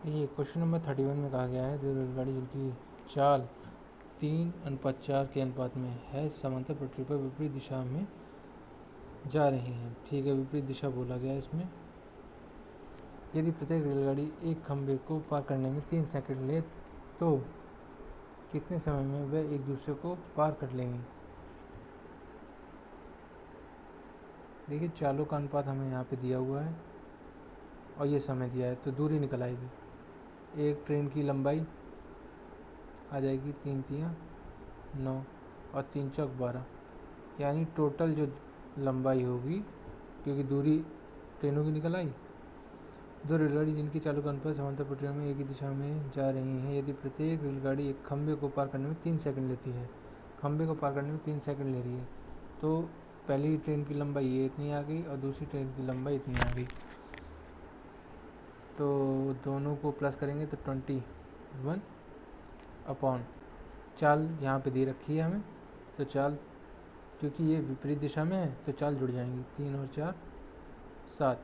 देखिए question number 31 में कहा गया है जो रेलगाड़ी जिनकी चाल 3:4 के अनुपात में है समांतर पटरी पर विपरीत दिशा में जा रही हैं। ठीक है, विपरीत दिशा बोला गया है इसमें। यदि प्रत्येक रेलगाड़ी एक खंभे को पार करने में 3 सेकंड ले तो कितने समय में वे एक दूसरे को पार कर लेंगी। देखिए चालों का अनुपात हमें यहाँ पे दिया हुआ है और ये समय दिया है, तो दूरी निकल आएगी। एक ट्रेन की लंबाई आ जाएगी 3 तियाँ 9 और 3 चौक 12, यानी टोटल जो लंबाई होगी, क्योंकि दूरी ट्रेनों की निकल आई। दो रेलगाड़ी जिनकी चालू का अनुपात समांतर पटरियों में एक ही दिशा में जा रही हैं, यदि प्रत्येक रेलगाड़ी एक खंभे को पार करने में 3 सेकंड लेती है, खंभे को पार करने में 3 सेकंड ले रही है, तो पहली ट्रेन की लंबाई ये इतनी आ गई और दूसरी ट्रेन की लंबाई इतनी आ गई, तो दोनों को प्लस करेंगे तो 21 अपॉन चाल यहाँ पे दे रखी है हमें, तो चाल क्योंकि ये विपरीत दिशा में है तो चाल जुड़ जाएंगी। 3 और 4 7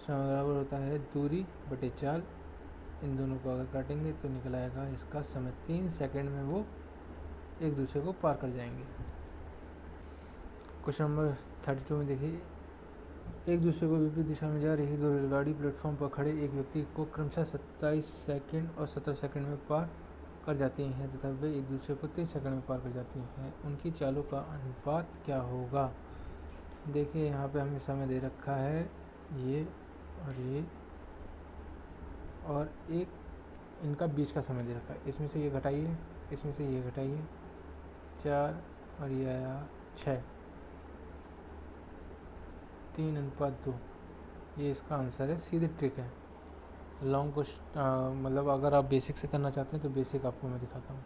समय बराबर होता है दूरी बटे चाल। इन दोनों को अगर काटेंगे तो निकल आएगा इसका समय। 3 सेकंड में वो एक दूसरे को पार कर जाएंगे। क्वेश्चन नंबर 32 में देखिए, एक दूसरे को विपरीत दिशा में जा रही दो रेलगाड़ी प्लेटफॉर्म पर खड़े एक व्यक्ति को क्रमशः 27 सेकंड और 17 सेकंड में पार कर जाती हैं तथा वे एक दूसरे को 30 सेकंड में पार कर जाती हैं। उनकी चालों का अनुपात क्या होगा। देखिए यहाँ पे हमें समय दे रखा है ये और एक इनका बीच का समय दे रखा है। इसमें से ये घटाइए, इसमें से ये घटाइए, 4 और ये आया 6, 3:2। ये इसका आंसर है, सीधी ट्रिक है। लॉन्ग क्वेश्चन मतलब अगर आप बेसिक से करना चाहते हैं तो बेसिक आपको मैं दिखाता हूँ।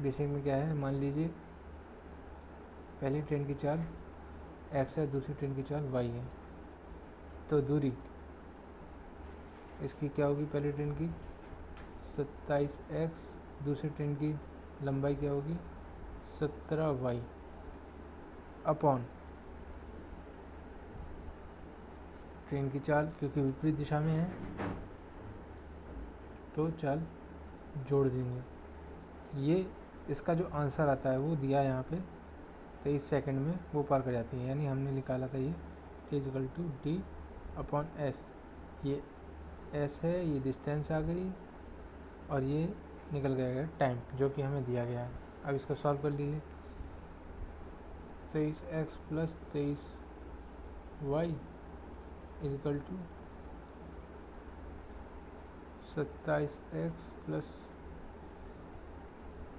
बेसिक में क्या है, मान लीजिए पहली ट्रेन की चाल x है, दूसरी ट्रेन की चाल y है, तो दूरी इसकी क्या होगी, पहली ट्रेन की 27x, दूसरी ट्रेन की लंबाई क्या होगी 17y अपॉन ट्रेन की चाल, क्योंकि विपरीत दिशा में है तो चाल जोड़ देंगे। ये इसका जो आंसर आता है वो दिया है यहाँ पे 23 सेकंड में वो पार कर जाती है, यानी हमने निकाला था ये T=D/S। ये S है, ये डिस्टेंस आ गई और ये निकल गया टाइम जो कि हमें दिया गया है। अब इसको सॉल्व कर लीजिए। 23x + 23y = 27x +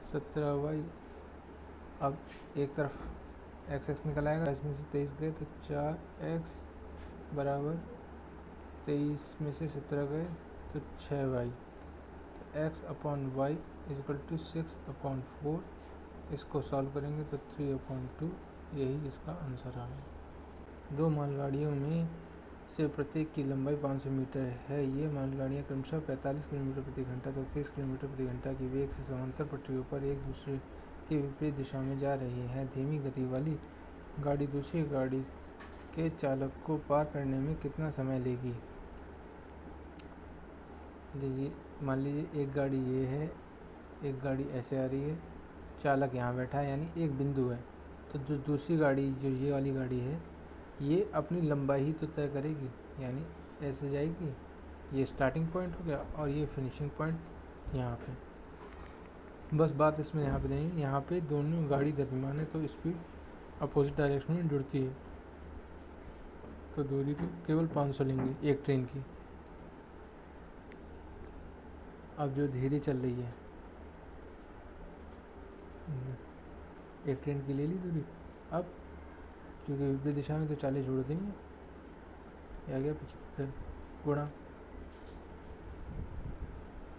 17y। अब एक तरफ x निकल आएगा, इसमें से 23 गए तो 4x बराबर 23 में से 17 गए तो 6y, x/y = 6/4। इसको सॉल्व करेंगे तो 3/2, यही इसका आंसर आएगा। दो मालगाड़ियों में से प्रत्येक की लंबाई 500 मीटर है। ये मालगाड़ियाँ क्रमशः 45 किलोमीटर प्रति घंटा तो 30 किलोमीटर प्रति घंटा की वेग से समांतर पटरियों पर एक दूसरे के विपरीत दिशा में जा रही हैं। धीमी गति वाली गाड़ी दूसरी गाड़ी के चालक को पार करने में कितना समय लेगी। देखिए मान लीजिए एक गाड़ी ये है, एक गाड़ी ऐसे आ रही है, चालक यहाँ बैठा है, यानी एक बिंदु है, तो जो दूसरी गाड़ी जो ये वाली गाड़ी है ये अपनी लंबाई ही तो तय करेगी, यानी ऐसे जाएगी। ये स्टार्टिंग पॉइंट हो गया और ये फिनिशिंग पॉइंट यहाँ पे। बस बात इसमें यहाँ पे नहीं, यहाँ पे दोनों गाड़ी गतिमान है तो स्पीड अपोजिट डायरेक्शन में जुड़ती है, तो दूरी तो केवल 500 लेंगे एक ट्रेन की। अब जो धीरे चल रही है एक ट्रेन की ले ली दूरी, अब क्योंकि विपरीत दिशा में तो 40 जोड़ देंगे, आ गया 75 गुणा,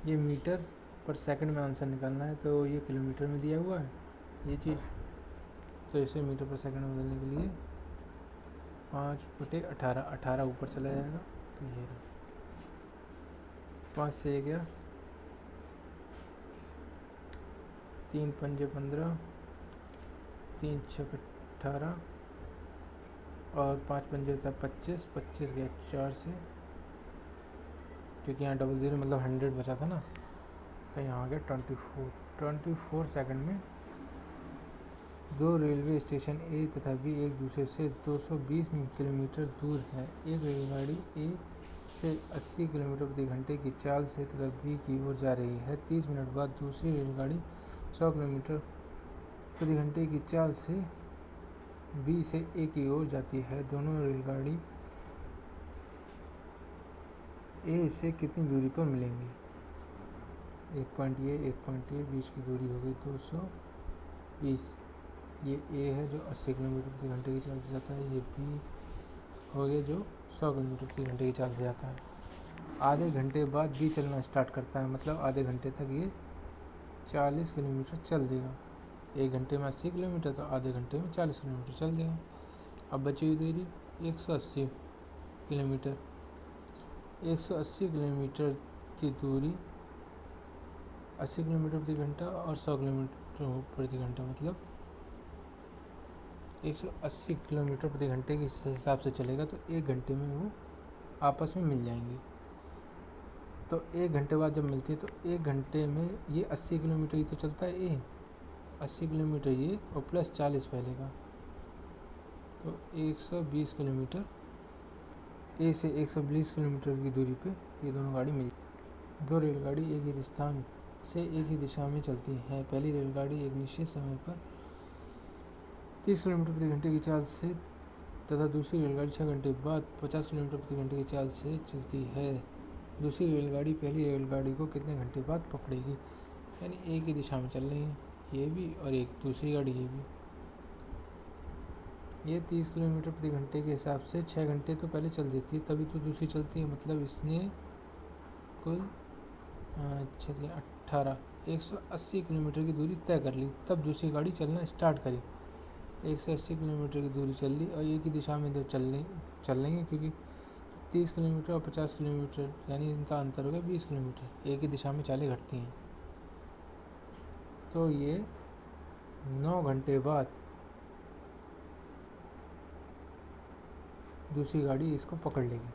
ये मीटर पर सेकंड में आंसर निकालना है तो ये किलोमीटर में दिया हुआ है ये चीज़, तो इसे मीटर पर सेकंड में बदलने के लिए 5/18, 18 ऊपर चला जाएगा तो ये 5 से गया, 3 पंजे 15, 3 छक 18 और 5 पंजे होता है 25, 25 गया 4 से, क्योंकि यहाँ 00 मतलब 100 बचा था ना, तो यहाँ आ गया 24 सेकंड में। दो रेलवे स्टेशन ए तथा बी एक दूसरे से 220 किलोमीटर दूर है। एक रेलगाड़ी ए से 80 किलोमीटर प्रति घंटे की चाल से तथा बी की ओर जा रही है। 30 मिनट बाद दूसरी रेलगाड़ी 100 किलोमीटर प्रति घंटे की चाल से बी से ए की ओर जाती है। दोनों रेलगाड़ी ए से कितनी दूरी पर मिलेंगी? एक पॉइंट ये बीच की दूरी होगी 220। ये ए है जो 80 किलोमीटर प्रति घंटे की चाल से जाता है, ये बी हो गया जो 100 किलोमीटर प्रति घंटे की चाल से जाता है। आधे घंटे बाद बी चलना स्टार्ट करता है, मतलब आधे घंटे तक ये 40 किलोमीटर चल देगा। एक घंटे में 80 किलोमीटर, तो आधे घंटे में 40 किलोमीटर चल देगा। अब बची हुई दूरी 180 किलोमीटर। 180 किलोमीटर की दूरी 80 किलोमीटर प्रति घंटा और 100 किलोमीटर प्रति घंटा, मतलब 180 किलोमीटर प्रति घंटे के हिसाब से चलेगा, तो एक घंटे में वो आपस में मिल जाएंगे। तो एक घंटे बाद जब मिलती है तो एक घंटे में ये 80 किलोमीटर ही तो चलता है ए, 80 किलोमीटर ये और प्लस 40 पहले का, तो 120 किलोमीटर ए से 120 किलोमीटर की दूरी पे ये दोनों गाड़ी मिल। दो रेलगाड़ी एक ही स्थान से एक ही दिशा में चलती है। पहली रेलगाड़ी एक निश्चित समय पर 30 किलोमीटर प्रति घंटे की चाल से तथा दूसरी रेलगाड़ी 6 घंटे बाद 50 किलोमीटर प्रति घंटे की चाल से चलती है। दूसरी रेलगाड़ी पहली रेलगाड़ी को कितने घंटे बाद पकड़ेगी? यानी एक ही दिशा में चल रही है ये भी और एक दूसरी गाड़ी ये भी। ये 30 किलोमीटर प्रति घंटे के हिसाब से 6 घंटे तो पहले चल देती है, तभी तो दूसरी चलती है, मतलब इसने कुल 18 180 किलोमीटर की दूरी तय कर ली, तब दूसरी गाड़ी चलना स्टार्ट करी। 180 किलोमीटर की दूरी चल ली और एक ही दिशा में जब चल लेंगे, क्योंकि 30 किलोमीटर और 50 किलोमीटर यानी इनका अंतर हो गया 20 किलोमीटर, एक ही दिशा में चालें घटती हैं। तो ये 9 घंटे बाद दूसरी गाड़ी इसको पकड़ लेगी।